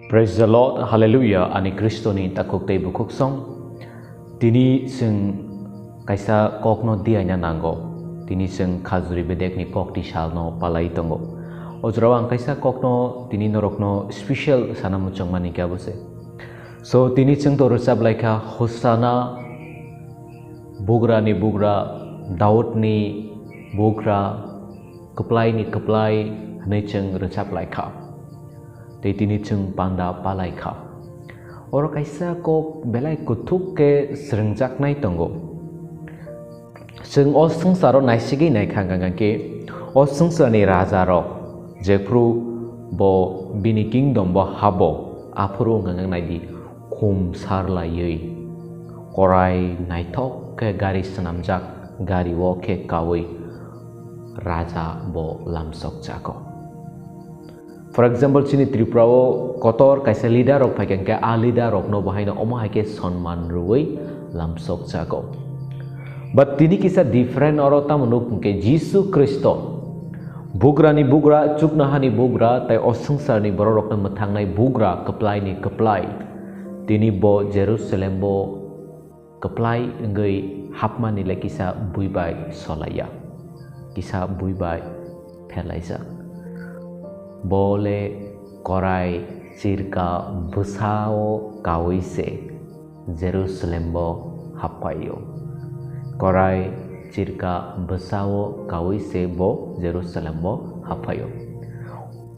Praise the Lord, Hallelujah, ani Kristo ni takuk tei bukuk song. Tini sing kaisa kokno dia nya nanggo. Tini sing khazuri bedek ni kok di shalno palai tongo. Ojrawang kaisa kokno tini norokno special sana muchang mani kya bose. So tini sing to rusab laika Hosana bugra ni bugra, Daud ni bugra, keplai ni keplai, hanai sing rusab laika. Tini chung panda palai kha. Oro kaisa ko belai kutuk ke serengjak nai tongo. Seng o sengsaro nai sigi nai khangang ke o sengsar ni raja ro jekpru bo bini kingdom bo habo apuru ngangang nai di kum sar la yei. Korai nai tok ke gari senamjak gari wo ke kawi raja bo lamsok jako. For example, sini Tripurao kotor kaisa leader rok pakai ke a leader rok no bahai no omo haike sonman ruwei lamsok jago. But tini kisah different orota menuk ke Jisu Kristo. Bugra ni bugra, cuknaha ni bugra, tai osengsar ni bororok na metang nai bugra keplai ni keplai. Tini bo Jerusalem bo keplai ngai hapman ni le kisah buibai solaya. Kisah buibai pelaisa. Boleh korai circa besao kawise Jerusalem bo hapayo. Korai circa besao kawise bo Jerusalem bo hapayo.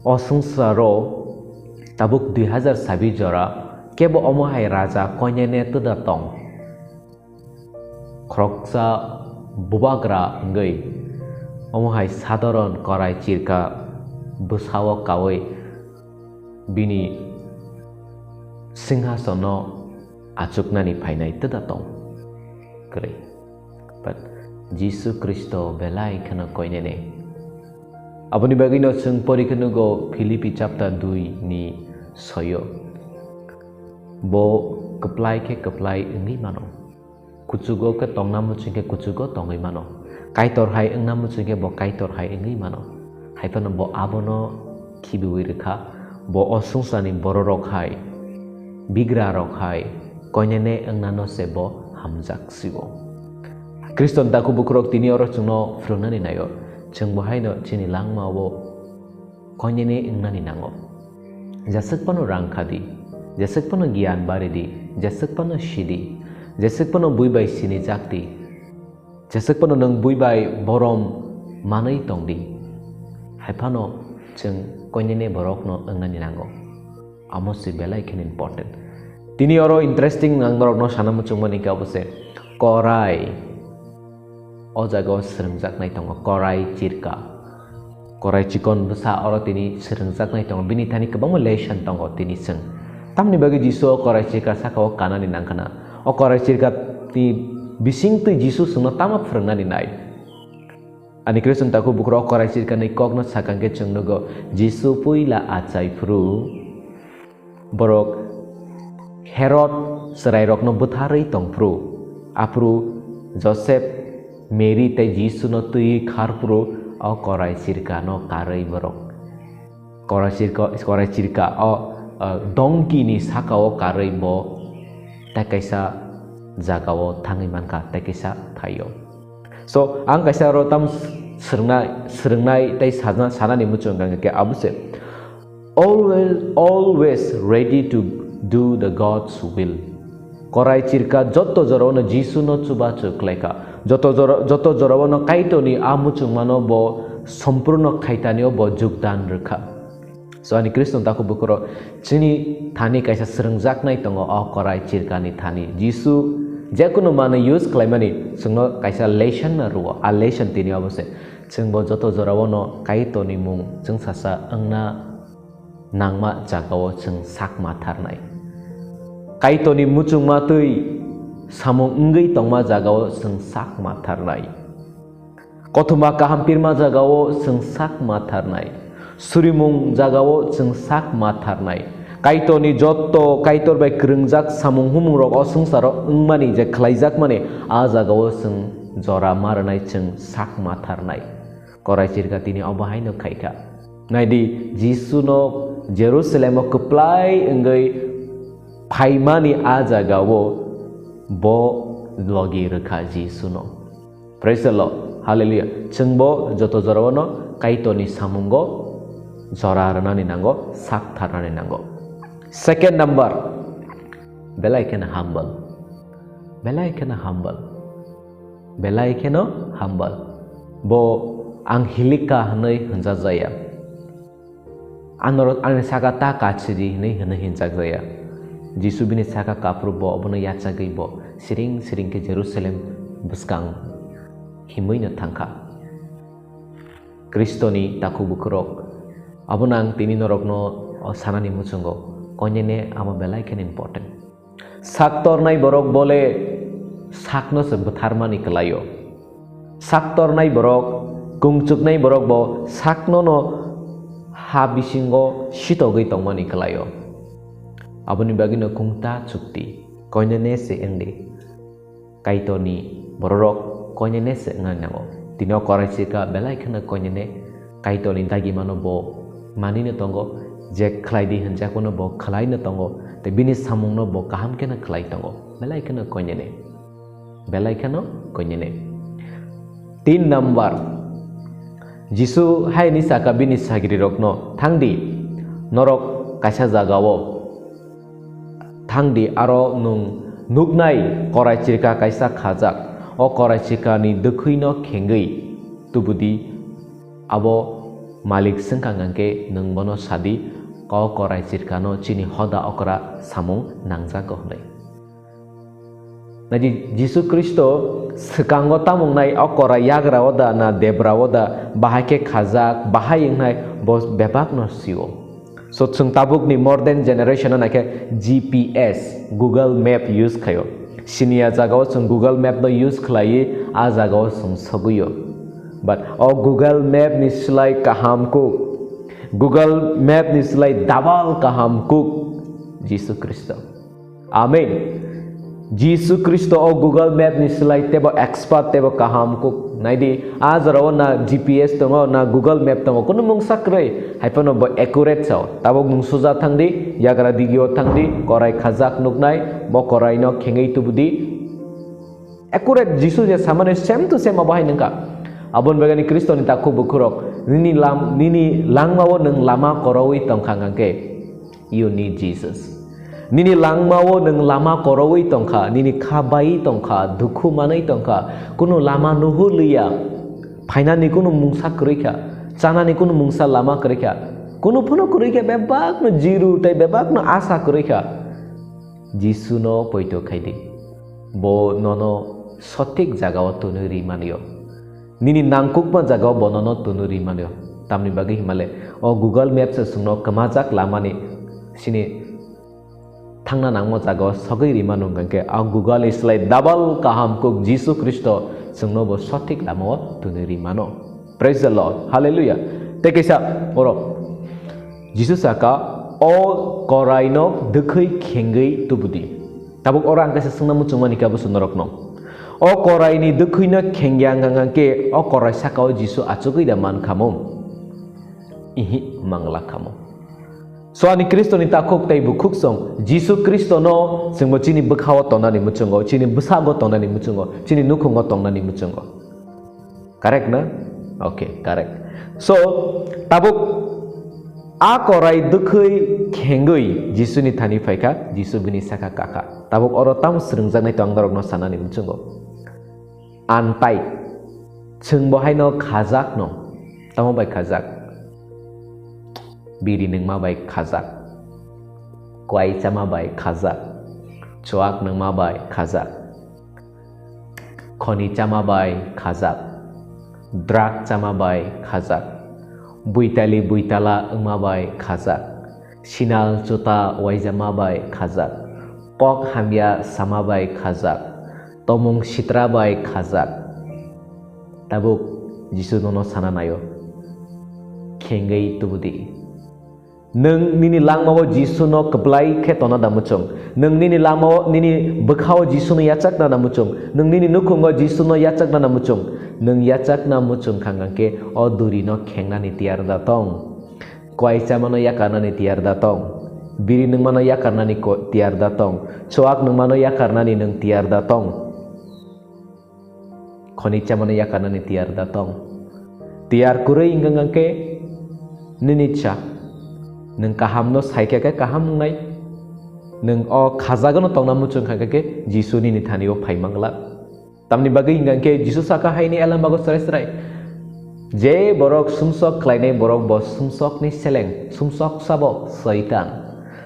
Osengsaro tabuk 2000 jora kebo omohai raja konyene tu datong. Kroksa bubagra ngai omohai sadaron korai circa besawa kawai bini singhasono acukna ni painai tedatong kere. But Jisu Kristo belai kana koinene. Apuni bagino sing pori kenugo Filipi chapter 2 ni soyo. Bo keplai ke keplai engi mano. Kucugo ke tongna mucing ke kucugo tongi mano. Kaitor hai engna mucing ke bo kaitor hai engi mano. Haipan bo abono kibiwi rekha bo osungsani bororok hai bigra rok hai konyane engnano sebo hamjak sibo Kriston taku bukrok tini oro chungno frunani nayo chung bahai no chini langma bo konyane engnani nango jasek pano rangkhadi jasek pano gyan baridi jasek pano shidi jasek pano buibai sini jakti jasek pano nang buibai borom manai tongdi Haipano jeng konyene borok no engnani nango. Amo si belai ken important. Tini oro interesting nang borok no sana mucung manika bose. Korai o jago serengjak nai tongo korai cirka. Korai cikon besa oro tini serengjak nai tongo bini tani kebang relation tongo tini seng. Tamni bagi Jisu korai cirka sakao kanani nangkana. O korai cirka ti bising tu Jisu seno tamat frengani nai. Ani Kristus taku bukro korai cirka ni kokno sakangke chungnugo Jisu puila acai fru borok Herod serai rokno butharai tong fru apru Joseph Mary te Jisu no tui khar fru o korai cirka no karai borok korai cirka o dongki ni sakao karai bo takaisa jagao thangiman ka takaisa thayo. So ang kaisa rotam serengnai tai sana ni mucung gang ke abuse always ready to do the God's will. Korai cirka joto jorono Jisu no chuba chukleka joto jorono kaito ni amucung mano bo sampurno kaitani bo jugdan rekha. So ani Kriston taku bukro chini thani kaisa serengjak nai tongo o korai cirka ni thani Jisu Jakuno mana use klaimani sungno kaisa lesson na ruwa a lesson tini abose sungbo joto jorawono kaito ni mung sung sasa engna nangma jagawo sung sakma tharnai kaito ni muchung matui samung ngai tongma jagawo sung sakma tharnai kothuma kahampirma jagawo sung sakma tharnai surimung jagawo sung sakma tharnai Kaito ni joto kaitor bai krengjak samung humung rok osengsaro engmani je khlaijak mane a jagao sung jora marnai chung sakma tharnai korai cirka tini obahai no khaika naidi Jisu no Jerusalem o keplai enggai paimani a jagawo bo logi rekha Jisu no. Praise the Lord. Hallelujah. Chengbo joto jorono kaitoni samungo zora ranani nango sak tharani nango. Second number, belai kena humble. Belai kena humble. Belai kena humble. Bo ang hilika hanai hanjak jaya. Anorot ang saka ta kachiri hanai hanjak jaya. Jisu bini saka kapru bo abono yachagai bo siring ke Jerusalem buskang himui na tangka. Kristoni taku bukurok abonang tini norok no sanani muchungo konyene ama belai ken important. Saktor nai borok bole sakno se butharmani kelayo. Saktor nai borok kungchuk nai borok bo sakno no habisingo shitogei tongmani kelayo. Aboni bagino kungta chukti konyene se engde kaitoni borok konyene se nganango tino korachika belai khana konyene kaitoni tagi mano bo manine tongo je khlaidi hanjakono bo khlaina tongo te bini samungno bo kaham kena khlai tongo belai khana konyene belai khana konyene. 3 number Jisu hai ni saka bini sagiri rokno thangdi norok kaisa jagao thangdi aro nung nugnai korai chirka kaisa khajak o korai chirka ni dukhuino khengei tubudi abo malik sengkangangke nung bono sadi ko korai chirka no chini hoda okra samung nangja gohnai. Naji Jisu Kristo sekango tamung nai okora yagra oda na debra oda bahake khajak bahai nai bos bebak no siwo. So chung tabuk ni modern generation na ke GPS Google Map use kayo. Sinia jagao chung Google Map no use khlai a jagao chung saguyo. But Google Map ni slai kaham ko Google Map ni slai double kaham ko Jisu Kristo. Amen. Jisu Kristo Google Map ni slai tebo expert tebo kaham ko naidi azaro na GPS tongo na Google Map tongo kuno mung sakre haipono bo accurate chao tabok mung suja thangdi yagra digio thangdi korai khajak nugnai bo korai no khengei tubudi accurate Jisu je samane same to same abahai nangka abon bagani Kristo ni takku bukurok nini langmawo nang lama koroi tongkhangangke you need Jesus. Nini langmawo nang lama koroi tongkha nini khabai tongkha dukhu manai tongkha kuno lama nuhuliya phaina ni kuno mungsa krikha chana ni kuno mungsa lama krikha kuno phono krikha bebak no jiru tai bebak no asa krikha Jisu no poito khaidi bo nono sotik jagao tunuri manio nini nangkukma jagao bonono tunuri manio tamni bagi himale Google Maps se sungno kamajak lama ni sini thangna nangmo jago sagai rimanung gangke Google is like double kaham kuk Jisu Kristo sungno bo sotik lamo tunuri mano. Praise the Lord. Hallelujah. Tekisa oro Jisu saka koraino dekhei khengei tubudi tabuk orang kase sungna muchungmani ka bu sunarokno koraini dekheina khengyang gangke korai saka Jisu achugei da man khamum ihi mangla khamum. So ani Kristo ni takuk tai bukuk song Jisu Kristo no singmo chini bukhawo tonani muchungo chini busago tonani muchungo chini nukhungo tonani muchungo. Correct na? Okay, correct. So tabuk korai dukhei khengei Jisu ni thani phaika Jisu bini saka kaka tabuk oro tam srungjanai tong dorok no sanani muchungo antai chungbo haino khajak no tamo bai khajak biri nengma bai khajak kwai chama bai khajak chuak nengma bai khajak khoni chama bai khajak drak chama bai khajak buitala engma bai khajak sinal chuta waijama bai khajak kok hamya sama bai khajak tomung sitra bai khajak tabuk Jisu nono sananayo khengei tubudi nung nini langmawo Jisu no keblai ke tona da muchung nung nini langmawo nini bekhawo Jisu no yachak na muchung nung nini nukhungo Jisu no yachak na muchung nung yachak na muchung khangangke duri no khengna ni tiar da tong kwaisa mano yakarnani tiar datong biri nung mano yakarnani tiar datong choak nung mano yakarnani nung tiar datong khonicha mano yakarnani tiar datong tiar kurei ingangangke ninicha nung kaham no saike ke kaham nai nung o khajagono tongna muchung khangke jisu ni nithani o phaimangla tamni bagi ingangke jisu saka haini elam bago sarai sarai je borok sumsok klainai borok bo sumsok ni seleng sumsok sabo saitan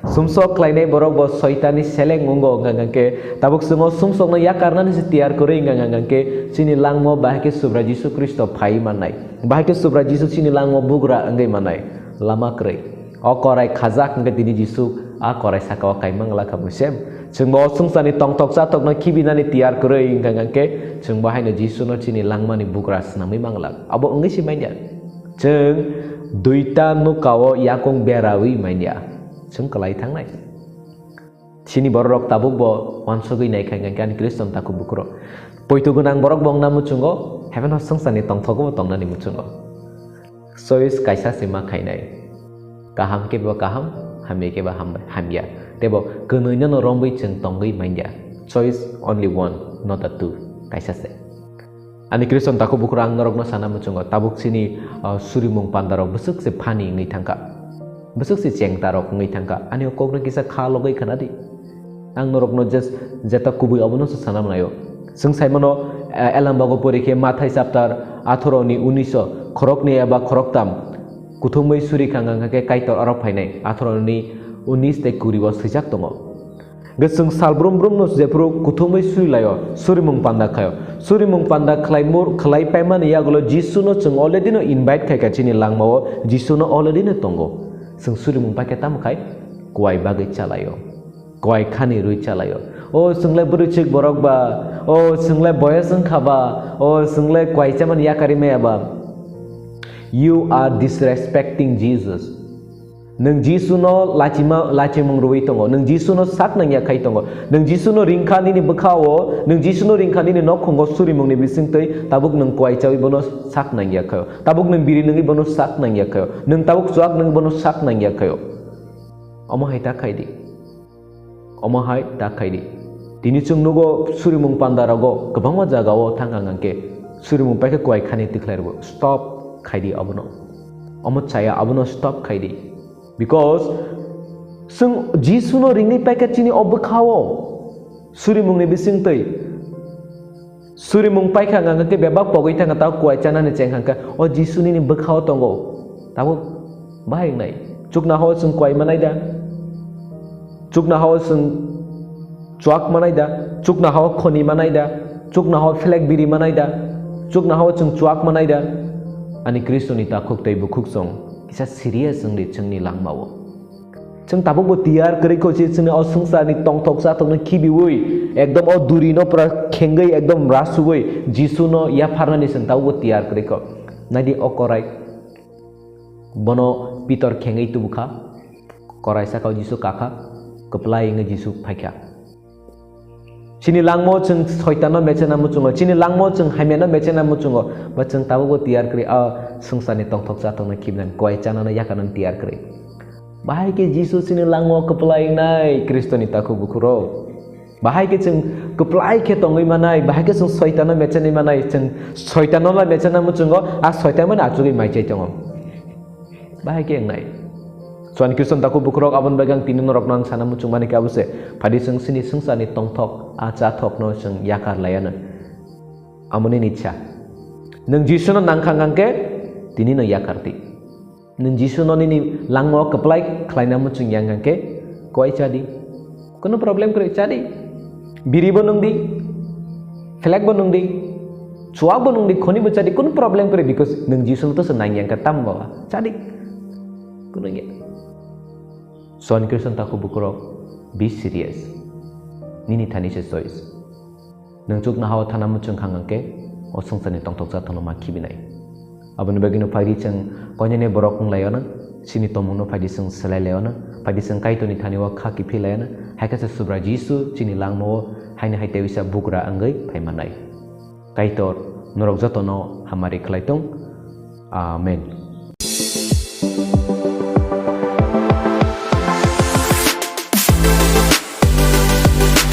sumsok klainai borok bo saitan ni seleng ungo ngangangke tabuk sungo sumsok no yakarna ni tiar kore ngangangke sini langmo bahke subra jisu kristo phai manai bahke subra jisu sini langmo bugra angai manai lama krei o korai khajak ngge tini jisu a korai saka kaimangla khabusem chungbo sungsani tongtok satok no kibinani tiar kore ngangangke chungbo haino jisu no chini langmani bugra snami mangla abo ungi si mainya chung duita nukao yakong berawi mainya chung kalai thangnai chini borok tabuk bo wansogui nai khangangke ani kriston taku bukro poitu gunang borok bong namu chungo heaven ho sungsani tongthok bo tongnani muchungo sois kaisa sima khainai kaham ke bo kaham hamye ke ba hamya tebo kenoino no rombui chung tongui mainya choice only one not the two kaisa se ani kriston taku bukro ang norok no sana muchungo tabuk sini surimung pandarok besuk se phani ngai thangka besuk se cheng tarok ngai thangka ani okok no kisa kha logai khanadi ang norok no just jeta kubui abono se sana manayo sung saimono elambago porikhe mathai chapter 18 ni 19 khorok ni aba khoroktam kuthumai suri khangangke kaitor arok phainai 18 ni 19 te kuribo sijak tongo gesung salbrum brum no jepro kuthumai suri layo surimung panda khayo surimung panda khlaimur khlai paiman yagulo jisu no chung already no invite khai kachini langmao jisu no already no tongo sung surimung paike tam khai kwai bagai chalayo kwai khani rui chalayo o sungle buruchik borok ba o sungle boyasung khaba o sungle kwai chaman yakari me aba you are disrespecting Jesus nung jisu no lachimung ruwi tongo nung jisu no sak nang yakai tongo nung jisu no ringkhani ni bukhawo nung jisu no ringkhani ni nokhongo surimung ni bisingtei tabuk nung kwai chawi bono sak nang yakhayo tabuk nung biri nungi bono sak nang yakhayo nung tabuk suak nung bono sak nang yakhayo omo hai ta khaidi omo hai ta khaidi tini chung nugo surimung pandarago gobangma jagao thangangangke surimung paike kwai khani tikhlairbo stop khaidi abono omo chaya abono stop khaidi because sung jisu no ringni paike chini obkhawo surimung ni bisingtei surimung paike ngangke bebak pogoi thanga ta kwai chana ni chenghangka o jisu ni bkhawo tongo tabo bahai nai chukna ho sung kwai manai da chukna ho sung chuak manai da chukna ho khoni manai da chukna ho flag biri manai da chukna ho chung chuak manai da ani kristo ni ta khuk tei bukhuk song kisa serious sung ni chungni langmawo chung tabuk bo tiar kri ko chi chung o sungsa ni tongthok sa tong khibi ui ekdom o duri no pra khengai ekdom rasugoi jisu no ya pharna ni sung tabu tiar kri ko nadi o korai bono pitor khengai tu bukha korai sa ka jisu kakha keplai nge jisu phaikha chini langmo chung soitano mechena muchungo chini langmo chung haimena mechena muchungo ba chung tabu bo tiar kri a sungsani tongthok sa tong khibnan koi chana na yakanan tiar kri bahai ke jisu chini langmo keplai nai kristo ni taku bukuro bahai ke chung keplai ke tongoi manai bahai ke chung soitano mecheni manai chung soitano la mechena muchungo a soitamo na achugi mai chai tongo bahai ke nai Suan Kriston taku bukrok abon bagang tinin norok nang sana mucung mani kabuse padi sung sini sungsa ni tongthok acha thok no sung yakar layana amoni nicha nung jisu no nangkhangangke tini no yakarti nung jisu no ni langmo keplai khlaina mucung yangangke koi chadi kono problem kre chadi biri bonung di flag bonung di chuak bonung di khoni bo chadi kono problem kre because nung jisu to senang yang katam bawa chadi kono ya Suan Kriston taku bukrok be serious nini thani se choice nung chuk na hawa thana muchung khangangke o sungsani tongthok sa thono ma khibinai aboni bagino phagi chang konyane borok ng layona sini tomung no phagi sung selai layona phagi sung kaito ni thani wa kha ki phi layona haika se subra jisu chini langmo haina haite wisa bugra angai phaimanai kaitor norok jotono hamari khlaitung amen